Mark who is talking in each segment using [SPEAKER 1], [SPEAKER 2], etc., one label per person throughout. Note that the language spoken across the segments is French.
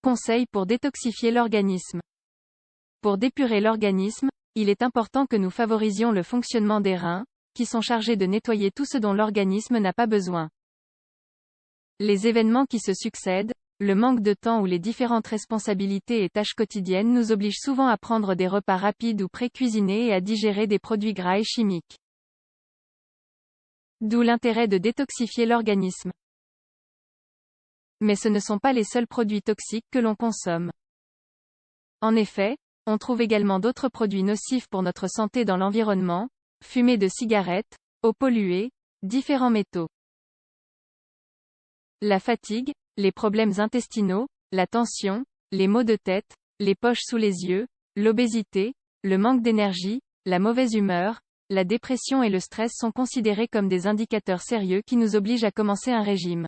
[SPEAKER 1] Conseils pour détoxifier l'organisme. Pour dépurer l'organisme, il est important que nous favorisions le fonctionnement des reins, qui sont chargés de nettoyer tout ce dont l'organisme n'a pas besoin. Les événements qui se succèdent, le manque de temps ou les différentes responsabilités et tâches quotidiennes nous obligent souvent à prendre des repas rapides ou pré-cuisinés et à digérer des produits gras et chimiques. D'où l'intérêt de détoxifier l'organisme. Mais ce ne sont pas les seuls produits toxiques que l'on consomme. En effet, on trouve également d'autres produits nocifs pour notre santé dans l'environnement, fumée de cigarettes, eau polluée, différents métaux. La fatigue, les problèmes intestinaux, la tension, les maux de tête, les poches sous les yeux, l'obésité, le manque d'énergie, la mauvaise humeur, la dépression et le stress sont considérés comme des indicateurs sérieux qui nous obligent à commencer un régime.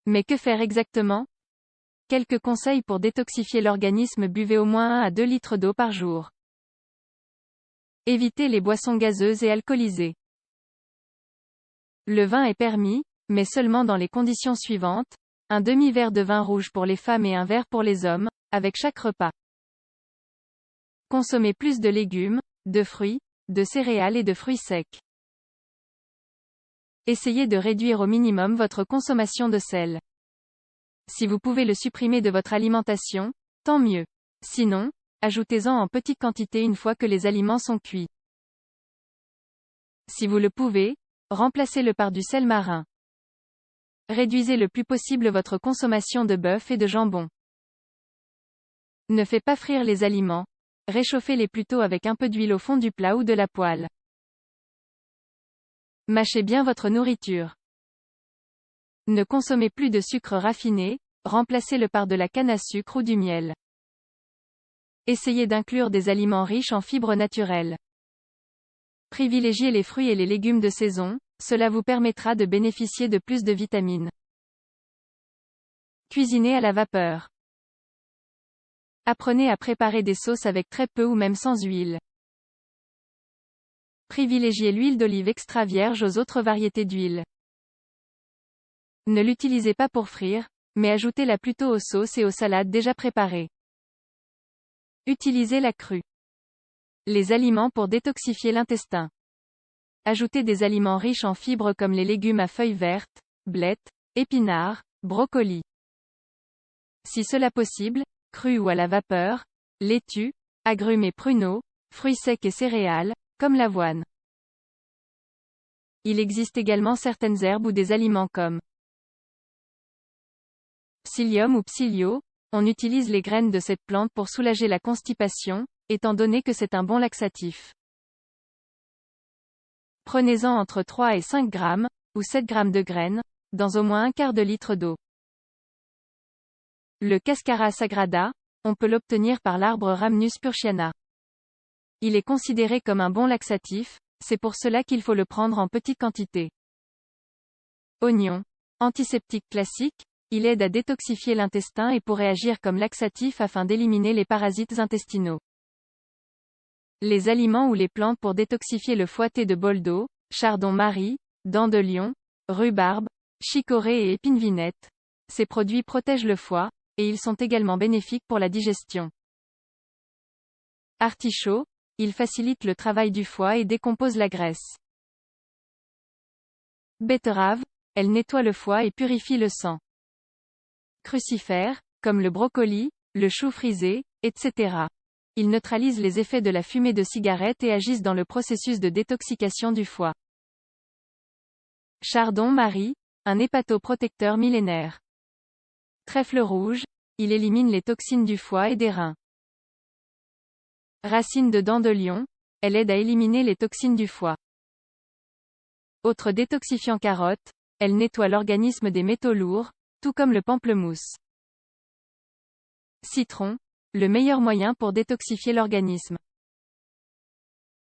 [SPEAKER 1] Mais que faire exactement? Quelques conseils pour détoxifier l'organisme: buvez au moins 1 à 2 litres d'eau par jour. Évitez les boissons gazeuses et alcoolisées. Le vin est permis, mais seulement dans les conditions suivantes: un demi-verre de vin rouge pour les femmes et un verre pour les hommes, avec chaque repas. Consommez plus de légumes, de fruits, de céréales et de fruits secs. Essayez de réduire au minimum votre consommation de sel. Si vous pouvez le supprimer de votre alimentation, tant mieux. Sinon, ajoutez-en en petite quantité une fois que les aliments sont cuits. Si vous le pouvez, remplacez-le par du sel marin. Réduisez le plus possible votre consommation de bœuf et de jambon. Ne faites pas frire les aliments. Réchauffez-les plutôt avec un peu d'huile au fond du plat ou de la poêle. Mâchez bien votre nourriture. Ne consommez plus de sucre raffiné, remplacez-le par de la canne à sucre ou du miel. Essayez d'inclure des aliments riches en fibres naturelles. Privilégiez les fruits et les légumes de saison, cela vous permettra de bénéficier de plus de vitamines. Cuisinez à la vapeur. Apprenez à préparer des sauces avec très peu ou même sans huile. Privilégiez l'huile d'olive extra vierge aux autres variétés d'huile. Ne l'utilisez pas pour frire, mais ajoutez-la plutôt aux sauces et aux salades déjà préparées. Utilisez la crue. Les aliments pour détoxifier l'intestin. Ajoutez des aliments riches en fibres comme les légumes à feuilles vertes, blettes, épinards, brocolis. Si cela possible, cru ou à la vapeur, laitue, agrumes et pruneaux, fruits secs et céréales, comme l'avoine. Il existe également certaines herbes ou des aliments comme Psyllium ou Psyllio. On utilise les graines de cette plante pour soulager la constipation, étant donné que c'est un bon laxatif. Prenez-en entre 3 et 5 grammes, ou 7 grammes de graines, dans au moins un quart de litre d'eau. Le Cascara sagrada, on peut l'obtenir par l'arbre Rhamnus purchiana. Il est considéré comme un bon laxatif, c'est pour cela qu'il faut le prendre en petite quantité. Oignon. Antiseptique classique, il aide à détoxifier l'intestin et pourrait agir comme laxatif afin d'éliminer les parasites intestinaux. Les aliments ou les plantes pour détoxifier le foie: thé de Boldo, chardon-marie, dent de lion, rhubarbe, chicorée et épine-vinette. Ces produits protègent le foie, et ils sont également bénéfiques pour la digestion. Artichaut, il facilite le travail du foie et décompose la graisse. Betterave, elle nettoie le foie et purifie le sang. Crucifères, comme le brocoli, le chou frisé, etc. Ils neutralisent les effets de la fumée de cigarette et agissent dans le processus de détoxication du foie. Chardon-marie, un hépatoprotecteur millénaire. Trèfle rouge, il élimine les toxines du foie et des reins. Racine de dent de lion, elle aide à éliminer les toxines du foie. Autre détoxifiant: carotte, elle nettoie l'organisme des métaux lourds, tout comme le pamplemousse. Citron, le meilleur moyen pour détoxifier l'organisme.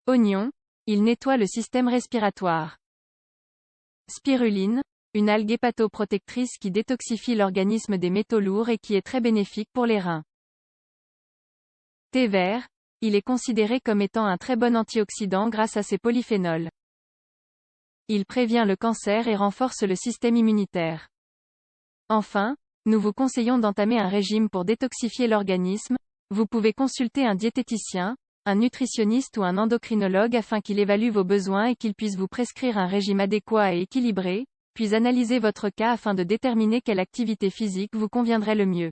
[SPEAKER 1] Oignon, il nettoie le système respiratoire. Spiruline, une algue hépatoprotectrice qui détoxifie l'organisme des métaux lourds et qui est très bénéfique pour les reins. Thé vert, il est considéré comme étant un très bon antioxydant grâce à ses polyphénols. Il prévient le cancer et renforce le système immunitaire. Enfin, nous vous conseillons d'entamer un régime pour détoxifier l'organisme. Vous pouvez consulter un diététicien, un nutritionniste ou un endocrinologue afin qu'il évalue vos besoins et qu'il puisse vous prescrire un régime adéquat et équilibré, puis analyser votre cas afin de déterminer quelle activité physique vous conviendrait le mieux.